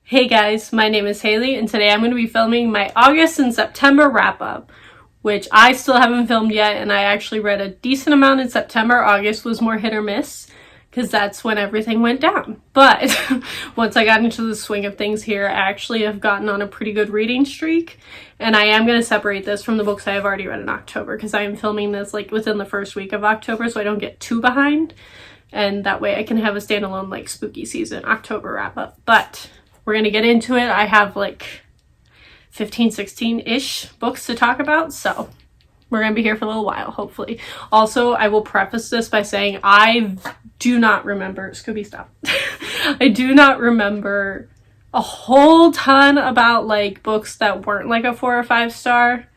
Hey guys, my name is Haley and today I'm going to be filming my August and September wrap-up, which I still haven't filmed yet, and I actually read a decent amount in September. August was more hit or miss because that's when everything went down. But once I got into the swing of things here, I actually have gotten on a pretty good reading streak, and I am going to separate this from the books I have already read in October because I am filming this like within the first week of October so I don't get too behind, and that way I can have a standalone like spooky season October wrap-up. But we're going to get into it. I have like 15, 16-ish books to talk about, so we're going to be here for a little while, hopefully. Also, I will preface this by saying I do not remember, Scooby, stop. I do not remember a whole ton about like books that weren't like a 4 or 5 star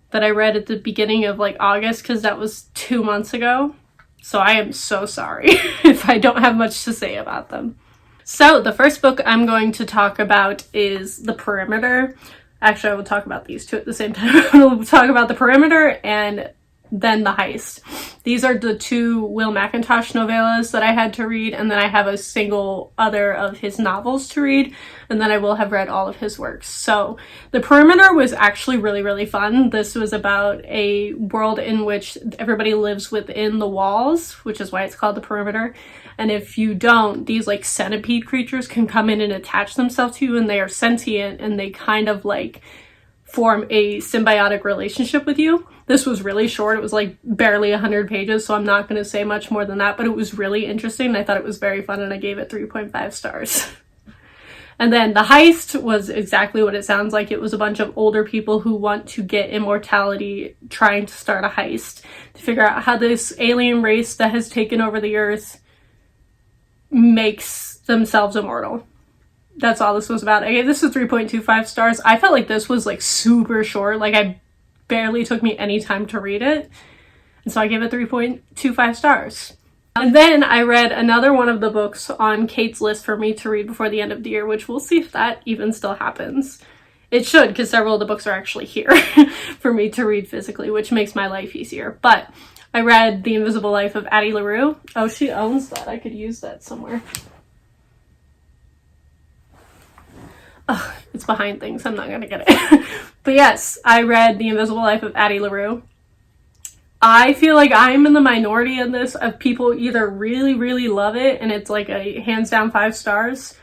that I read at the beginning of like August, because that was 2 months ago. So I am so sorry if I don't have much to say about them. So the first book I'm going to talk about is The Perimeter. Actually, I will talk about these two at the same time. We'll talk about The Perimeter and then The Heist. These are the two Will McIntosh novellas that I had to read, and then I have a single other of his novels to read, and then I will have read all of his works. So The Perimeter was actually really, really fun. This was about a world in which everybody lives within the walls, which is why it's called The Perimeter. And if you don't, these like centipede creatures can come in and attach themselves to you, and they are sentient, and they kind of like form a symbiotic relationship with you. This was really short. It was like barely 100 pages, so I'm not going to say much more than that, but it was really interesting. I thought it was very fun, and I gave it 3.5 stars. And then The Heist was exactly what it sounds like. It was a bunch of older people who want to get immortality trying to start a heist to figure out how this alien race that has taken over the earth makes themselves immortal. That's all this was about. I gave this a 3.25 stars. I felt like this was like super short. Like I barely took me any time to read it. And so I gave it 3.25 stars. And then I read another one of the books on Kate's list for me to read before the end of the year, which we'll see if that even still happens. It should, because several of the books are actually here for me to read physically, which makes my life easier. But I read The Invisible Life of Addie Larue. Oh, she owns that. I could use that somewhere. Oh, it's behind things. I'm not gonna get it. But yes, I read The Invisible Life of Addie Larue. I feel like I'm in the minority in this, of people either really, really love it and it's like a hands down 5 stars,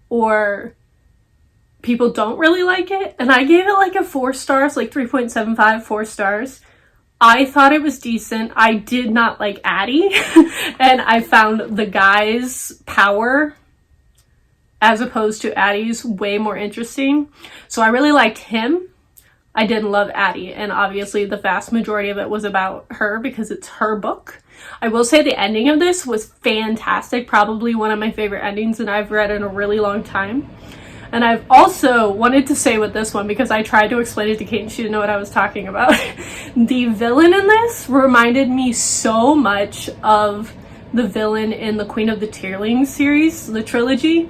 or people don't really like it. And I gave it like a 4 stars, like 3.75, 4 stars. I thought it was decent. I did not like Addie, and I found the guy's power as opposed to Addie's way more interesting. So I really liked him. I didn't love Addie, and obviously the vast majority of it was about her because it's her book. I will say the ending of this was fantastic, probably one of my favorite endings that I've read in a really long time. And I've also wanted to say with this one, because I tried to explain it to Kate and she didn't know what I was talking about. The villain in this reminded me so much of the villain in the Queen of the Tearlings series, the trilogy.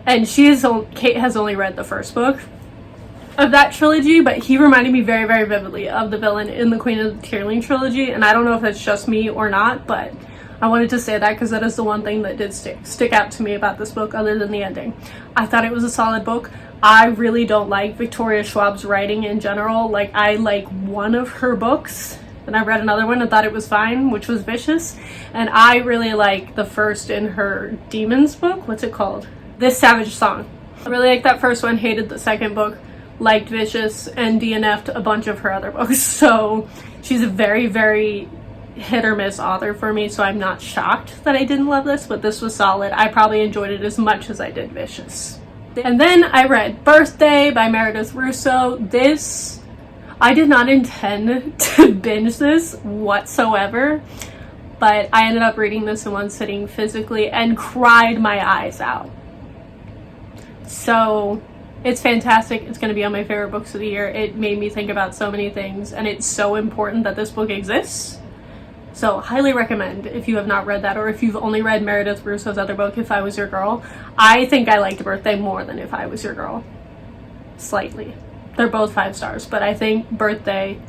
And Kate has only read the first book of that trilogy, but he reminded me very, very vividly of the villain in the Queen of the Tearling trilogy. And I don't know if that's just me or not, but I wanted to say that because that is the one thing that did stick out to me about this book other than the ending. I thought it was a solid book. I really don't like Victoria Schwab's writing in general. Like, I like one of her books, and I read another one and thought it was fine, which was Vicious. And I really like the first in her Demons book. What's it called? This Savage Song. I really liked that first one, hated the second book, liked Vicious, and DNF'd a bunch of her other books. So she's a very, very hit or miss author for me, so I'm not shocked that I didn't love this, but this was solid. I probably enjoyed it as much as I did Vicious. And then I read Birthday by Meredith Russo. This, I did not intend to binge this whatsoever, but I ended up reading this in one sitting physically and cried my eyes out. So it's fantastic. It's going to be on my favorite books of the year. It made me think about so many things, and it's so important that this book exists. So highly recommend if you have not read that, or if you've only read Meredith Russo's other book, If I Was Your Girl. I think I liked Birthday more than If I Was Your Girl. Slightly. They're both 5 stars, but I think Birthday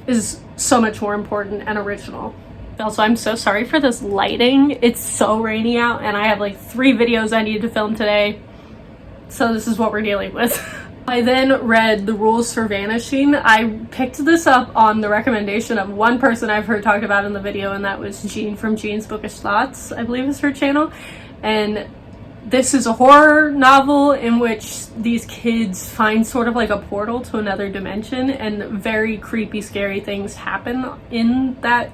is so much more important and original. Also, I'm so sorry for this lighting. It's so rainy out, and I have like 3 videos I need to film today. So this is what we're dealing with. I then read The Rules for Vanishing. I picked this up on the recommendation of one person I've heard talked about in the video, and that was Jean from Jean's Bookish Thoughts, I believe is her channel. And this is a horror novel in which these kids find sort of like a portal to another dimension, and very creepy, scary things happen in that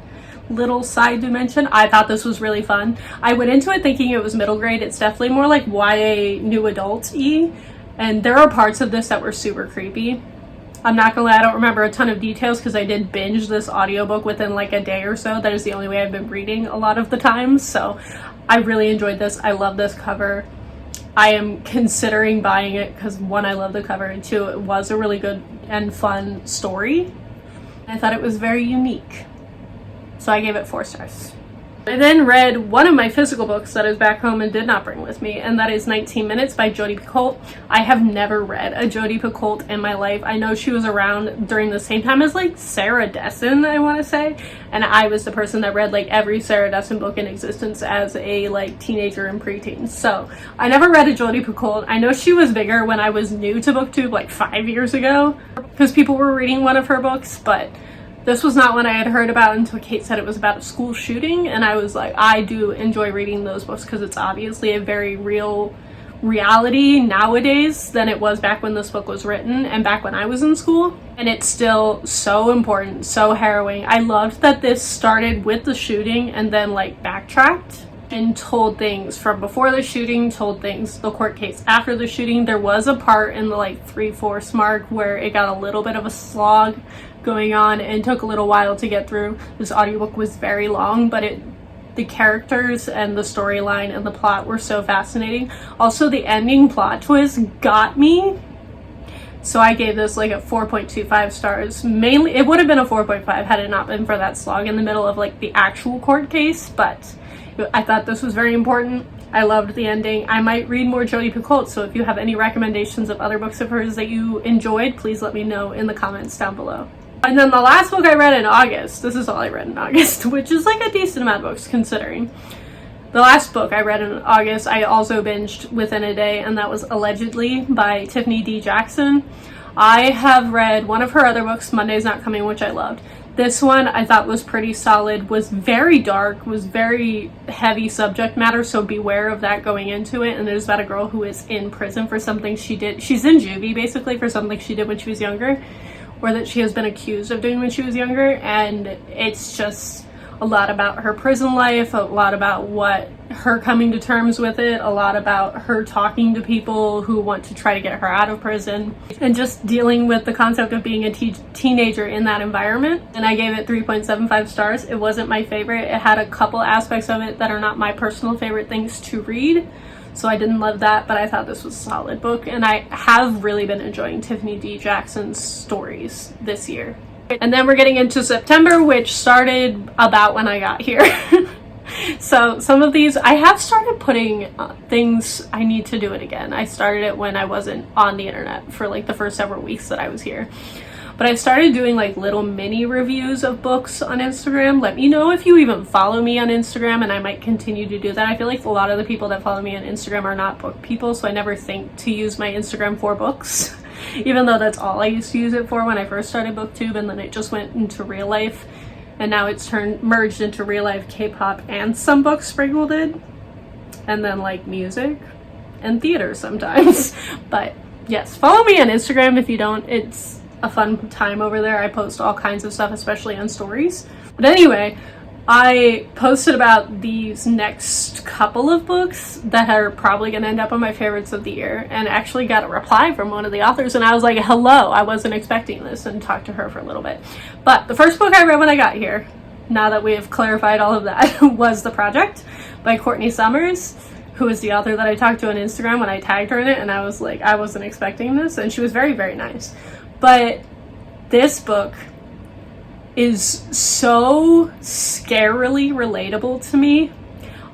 little side dimension. I thought this was really fun. I went into it thinking it was middle grade. It's definitely more like YA new adult-y. And there are parts of this that were super creepy. I'm not gonna lie, I don't remember a ton of details because I did binge this audiobook within like a day or so. That is the only way I've been reading a lot of the time. So I really enjoyed this. I love this cover. I am considering buying it because one, I love the cover, and two, it was a really good and fun story. I thought it was very unique. So I gave it 4 stars. I then read one of my physical books that is back home and did not bring with me, and that is 19 Minutes by Jodi Colt. I have never read a Jodi Colt in my life. I know she was around during the same time as like Sarah Dessen, I want to say, and I was the person that read like every Sarah Dessen book in existence as a like teenager and preteen. So I never read a Jodi Colt. I know she was bigger when I was new to BookTube like 5 years ago because people were reading one of her books, but this was not one I had heard about until Kate said it was about a school shooting, and I was like, I do enjoy reading those books because it's obviously a very real reality nowadays than it was back when this book was written and back when I was in school. And it's still so important, so harrowing. I loved that this started with the shooting and then like backtracked and told things from before the shooting, told things, the court case after the shooting. There was a part in the like 3/4 mark where it got a little bit of a slog going on and took a little while to get through. This audiobook was very long, but the characters and the storyline and the plot were so fascinating. Also, the ending plot twist got me. So I gave this like a 4.25 stars. Mainly, it would have been a 4.5 had it not been for that slog in the middle of like the actual court case, but I thought this was very important. I loved the ending. I might read more Jodi Colt, so if you have any recommendations of other books of hers that you enjoyed, please let me know in the comments down below. And then the last book I read in August, this is all I read in August, which is like a decent amount of books considering. The last book I read in August, I also binged within a day, and that was Allegedly by Tiffany D. Jackson. I have read one of her other books, Monday's Not Coming, which I loved. This one I thought was pretty solid, was very dark, was very heavy subject matter, so beware of that going into it. And it is about a girl who is in prison for something she did. She's in juvie basically for something she did when she was younger, or that she has been accused of doing when she was younger. And it's just a lot about her prison life, a lot about her coming to terms with it, a lot about her talking to people who want to try to get her out of prison, and just dealing with the concept of being a teenager in that environment. And I gave it 3.75 stars. It wasn't my favorite. It had a couple aspects of it that are not my personal favorite things to read, so I didn't love that, but I thought this was a solid book, and I have really been enjoying Tiffany D. Jackson's stories this year. And then we're getting into September, which started about when I got here. So some of these, I have started putting things, I need to do it again. I started it when I wasn't on the internet for like the first several weeks that I was here. But I started doing like little mini reviews of books on Instagram. Let me know if you even follow me on Instagram, and I might continue to do that. I feel like a lot of the people that follow me on Instagram are not book people, so I never think to use my Instagram for books. Even though that's all I used to use it for when I first started BookTube, and then it just went into real life, and now it's merged into real life K-pop and some books sprinkled in, and then like music and theater sometimes. But yes, follow me on Instagram if you don't. It's a fun time over there. I post all kinds of stuff, especially on stories. But anyway, I posted about these next couple of books that are probably going to end up on my favorites of the year, and actually got a reply from one of the authors, and I was like, hello, I wasn't expecting this, and talked to her for a little bit. But the first book I read when I got here, now that we have clarified all of that, was The Project by Courtney Summers, who is the author that I talked to on Instagram when I tagged her in it, and I was like, I wasn't expecting this, and she was very, very nice. But this book is so scarily relatable to me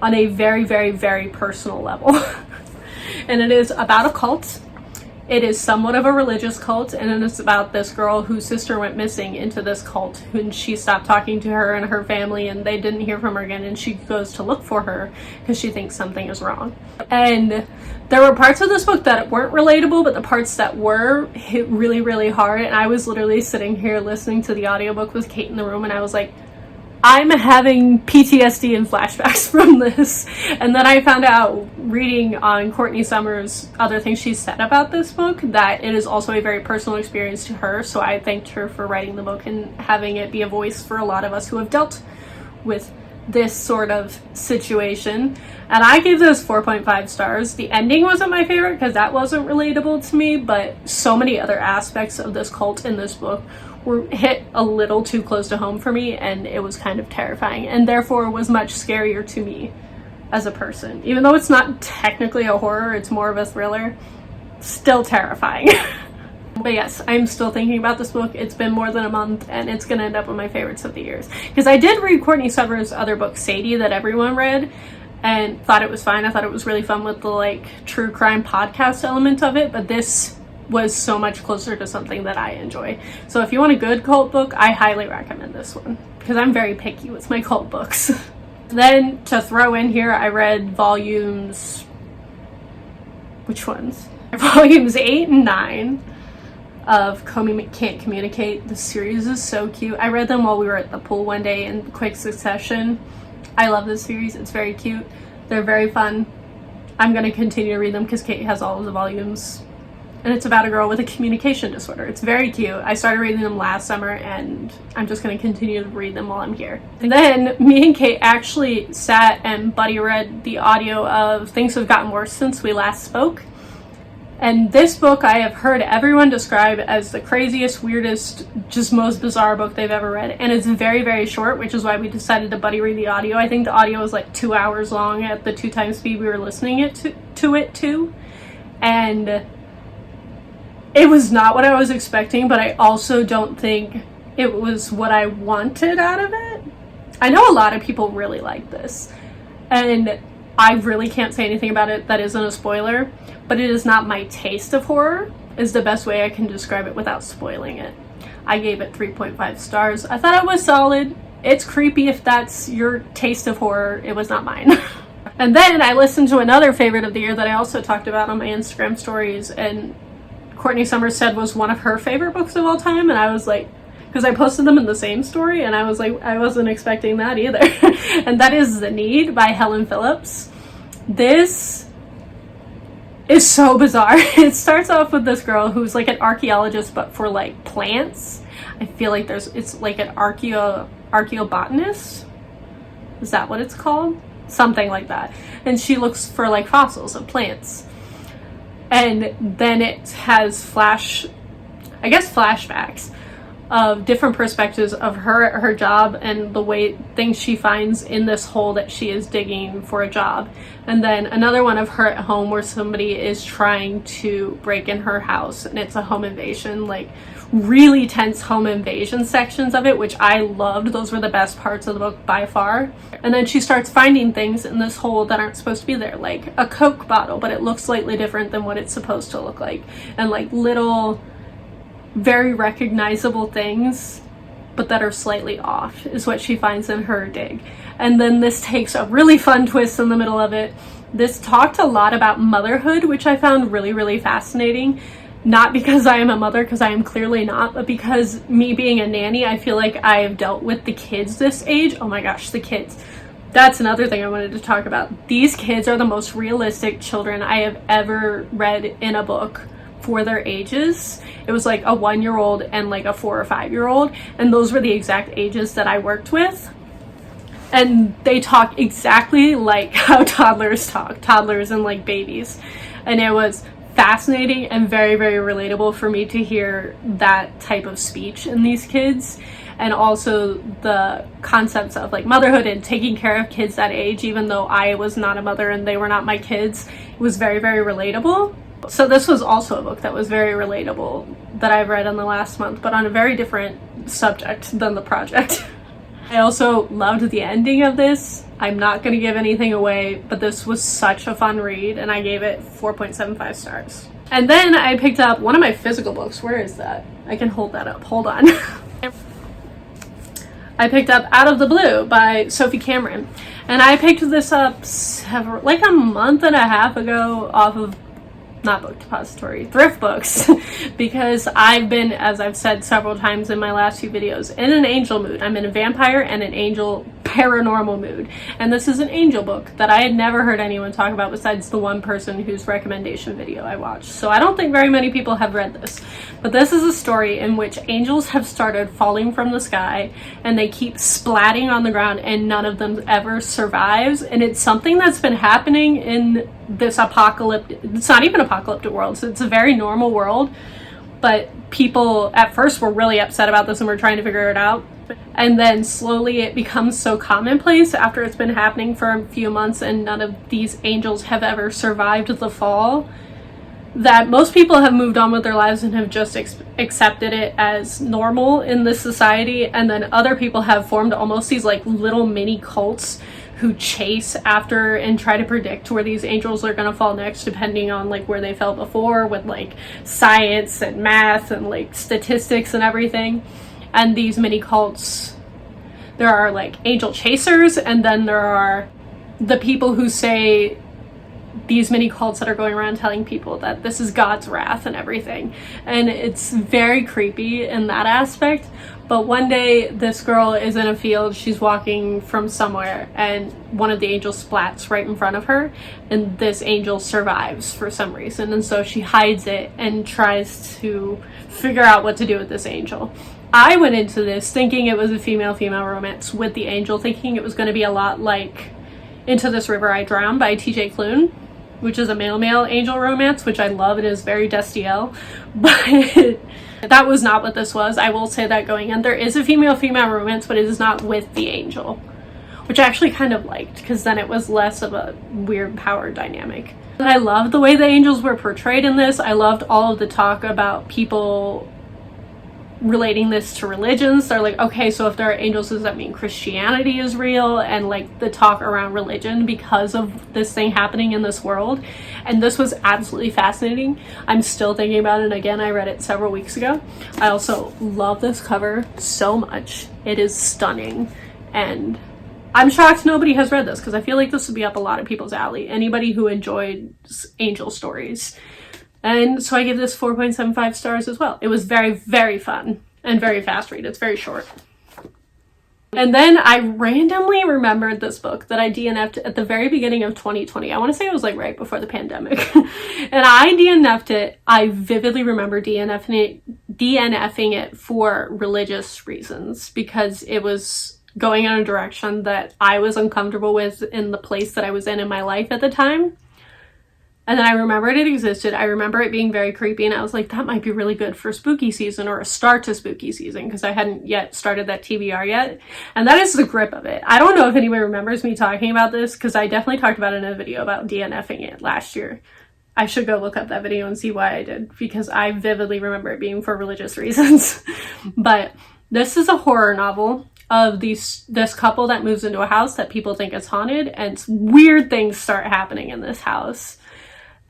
on a very, very, very personal level. And it is about a cult It is somewhat of a religious cult, and it's about this girl whose sister went missing into this cult, and she stopped talking to her and her family, and they didn't hear from her again, and she goes to look for her because she thinks something is wrong. And there were parts of this book that weren't relatable, but the parts that were hit really, really hard, and I was literally sitting here listening to the audiobook with Kate in the room, and I was like, I'm having PTSD and flashbacks from this. And then I found out, reading on Courtney Summers' other things she said about this book, that it is also a very personal experience to her. So I thanked her for writing the book and having it be a voice for a lot of us who have dealt with this sort of situation. And I gave this 4.5 stars. The ending wasn't my favorite because that wasn't relatable to me, but so many other aspects of this cult in this book were hit a little too close to home for me, and it was kind of terrifying, and therefore was much scarier to me as a person. Even though it's not technically a horror, it's more of a thriller, still terrifying. But yes, I'm still thinking about this book. It's been more than a month, and it's gonna end up with my favorites of the years. Because I did read Courtney Summers' other book, Sadie, that everyone read, and thought it was fine. I thought it was really fun with the like true crime podcast element of it, but this was so much closer to something that I enjoy. So if you want a good cult book, I highly recommend this one, because I'm very picky with my cult books. Then to throw in here, I read volumes, which ones? Volumes 8 and 9 of Can't Communicate. The series is so cute. I read them while we were at the pool one day in quick succession. I love this series. It's very cute. They're very fun. I'm going to continue to read them because Kate has all of the volumes. And it's about a girl with a communication disorder. It's very cute. I started reading them last summer, and I'm just going to continue to read them while I'm here. And then me and Kate actually sat and buddy read the audio of Things Have Gotten Worse Since We Last Spoke. And this book I have heard everyone describe as the craziest, weirdest, just most bizarre book they've ever read. And it's very, very short, which is why we decided to buddy read the audio. I think the audio was like 2 hours long at the 2 times speed we were listening to it. And it was not what I was expecting, but I also don't think it was what I wanted out of it. I know a lot of people really like this, and I really can't say anything about it that isn't a spoiler, but it is not my taste of horror, is the best way I can describe it without spoiling it. I gave it 3.5 stars. I thought it was solid. It's creepy if that's your taste of horror. It was not mine. And then I listened to another favorite of the year that I also talked about on my Instagram stories, and Courtney Summers said was one of her favorite books of all time, and I was like, because I posted them in the same story, and I was like, I wasn't expecting that either. And that is The Need by Helen Phillips. This is so bizarre. It starts off with this girl who's like an archaeologist, but for like plants. I feel like it's like an archaeobotanist. Is that what it's called? Something like that. And she looks for like fossils of plants. And then it has flashbacks of different perspectives of her at her job and the way things she finds in this hole that she is digging for a job. And then another one of her at home where somebody is trying to break in her house, and it's a home invasion, like really tense home invasion sections of it, which I loved. Those were the best parts of the book by far. And then she starts finding things in this hole that aren't supposed to be there, like a Coke bottle, but it looks slightly different than what it's supposed to look like, and like little very recognizable things but that are slightly off is what she finds in her dig. And then this takes a really fun twist in the middle of it. This talked a lot about motherhood, which I found really, really fascinating. Not because I am a mother, because I am clearly not, but because me being a nanny, I feel like I have dealt with the kids this age. Oh my gosh, the kids. That's another thing I wanted to talk about. These kids are the most realistic children I have ever read in a book for their ages. It was like a 1-year-old and like a 4 or 5-year-old, and those were the exact ages that I worked with. And they talk exactly like how toddlers talk, toddlers and like babies. And it was fascinating and very, very relatable for me to hear that type of speech in these kids, and also the concepts of like motherhood and taking care of kids that age, even though I was not a mother and they were not my kids. It was very, very relatable. So this was also a book that was very relatable that I've read in the last month, but on a very different subject than the project. I also loved the ending of this. I'm not going to give anything away, but this was such a fun read, and I gave it 4.75 stars. And then I picked up one of my physical books. Where is that? I can hold that up. Hold on. I picked up Out of the Blue by Sophie Cameron. And I picked this up like a month and a half ago off of, not Book Depository, Thrift Books, because I've been, as I've said several times in my last few videos, in an angel mood. I'm in a vampire and an angel paranormal mood. And this is an angel book that I had never heard anyone talk about besides the one person whose recommendation video I watched. So I don't think very many people have read this. But this is a story in which angels have started falling from the sky and they keep splatting on the ground and none of them ever survives. And it's something that's been happening in this apocalyptic, it's not even apocalyptic world, so it's a very normal world. But people at first were really upset about this and were trying to figure it out. And then slowly it becomes so commonplace after it's been happening for a few months and none of these angels have ever survived the fall, that most people have moved on with their lives and have just accepted it as normal in this society. And then other people have formed almost these like little mini cults who chase after and try to predict where these angels are going to fall next, depending on like where they fell before, with like science and math and like statistics and everything. And these mini cults, there are like angel chasers, and then there are the people who say, these mini cults that are going around telling people that this is God's wrath and everything. And it's very creepy in that aspect. But one day this girl is in a field, she's walking from somewhere, and one of the angels splats right in front of her, and this angel survives for some reason. And so she hides it and tries to figure out what to do with this angel. I went into this thinking it was a female-female romance with the angel, thinking it was going to be a lot like Into This River I Drown by T.J. Klune, which is a male-male angel romance, which I love. It is very Destiel, but that was not what this was. I will say that going in. There is a female-female romance, but it is not with the angel, which I actually kind of liked, because then it was less of a weird power dynamic. And I loved the way the angels were portrayed in this. I loved all of the talk about people relating this to religions. They're like, okay, so if there are angels, does that mean Christianity is real? And like the talk around religion because of this thing happening in this world. And this was absolutely fascinating. I'm still thinking about it. Again, I read it several weeks ago. I also love this cover so much. It is stunning. And I'm shocked nobody has read this, because I feel like this would be up a lot of people's alley. Anybody who enjoyed angel stories. And so I give this 4.75 stars as well. It was very, very fun and very fast read. It's very short. And then I randomly remembered this book that I DNF'd at the very beginning of 2020. I want to say it was like right before the pandemic. And I DNF'd it. I vividly remember DNFing it for religious reasons, because it was going in a direction that I was uncomfortable with in the place that I was in my life at the time. And then I remembered it existed. I remember it being very creepy, and I was like, that might be really good for spooky season, or a start to spooky season, because I hadn't yet started that TBR yet. And that is the grip of it. I don't know if anybody remembers me talking about this, because I definitely talked about it in a video about DNFing it last year. I should go look up that video and see why I did, because I vividly remember it being for religious reasons. But this is a horror novel of this couple that moves into a house that people think is haunted, and weird things start happening in this house.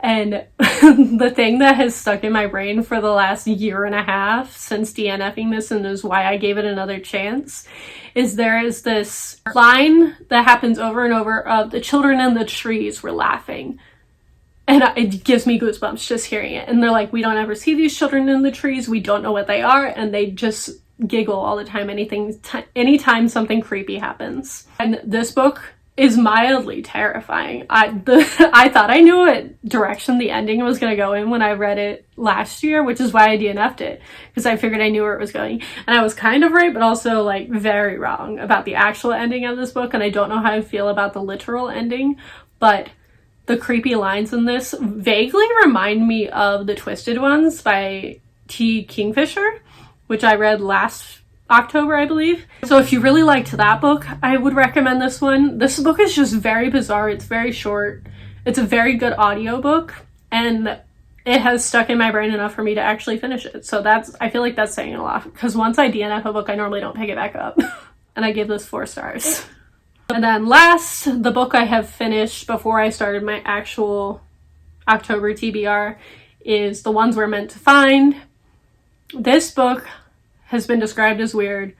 And the thing that has stuck in my brain for the last year and a half since DNFing this, and is why I gave it another chance, is there is this line that happens over and over of the children in the trees were laughing. And it gives me goosebumps just hearing it. And they're like, we don't ever see these children in the trees. We don't know what they are. And they just giggle all the time anytime something creepy happens. And this book is mildly terrifying. I thought I knew what direction the ending was going to go in when I read it last year, which is why I DNF'd it, because I figured I knew where it was going. And I was kind of right, but also like very wrong about the actual ending of this book, and I don't know how I feel about the literal ending, but the creepy lines in this vaguely remind me of The Twisted Ones by T. Kingfisher, which I read last October, I believe. So if you really liked that book, I would recommend this one. This book is just very bizarre. It's very short. It's a very good audiobook, and it has stuck in my brain enough for me to actually finish it. So I feel like that's saying a lot, because once I DNF a book, I normally don't pick it back up. And I give this 4 stars. And then last, the book I have finished before I started my actual October TBR is The Ones We're Meant to Find. This book has been described as weird.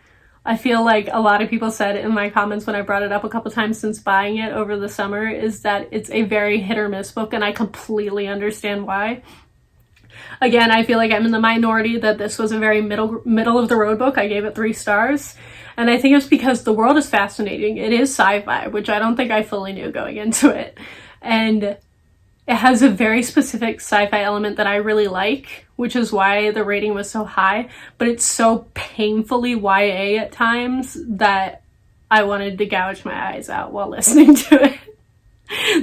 I feel like a lot of people said in my comments when I brought it up a couple times since buying it over the summer is that it's a very hit or miss book, and I completely understand why. Again, I feel like I'm in the minority that this was a very middle of the road book. I gave it 3 stars. And I think it's because the world is fascinating. It is sci-fi, which I don't think I fully knew going into it. And it has a very specific sci-fi element that I really like, which is why the rating was so high. But it's so painfully YA at times that I wanted to gouge my eyes out while listening to it.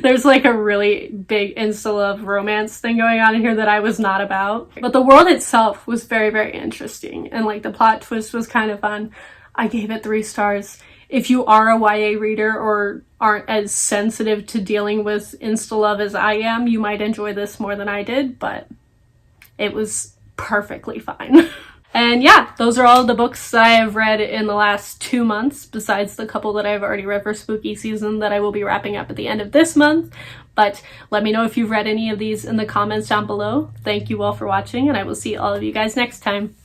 There's like a really big insta-love romance thing going on in here that I was not about. But the world itself was very, very interesting. And like the plot twist was kind of fun. I gave it 3 stars. If you are a YA reader or aren't as sensitive to dealing with insta-love as I am, you might enjoy this more than I did, but it was perfectly fine. And yeah, those are all the books that I have read in the last 2 months, besides the couple that I've already read for spooky season that I will be wrapping up at the end of this month. But let me know if you've read any of these in the comments down below. Thank you all for watching, and I will see all of you guys next time.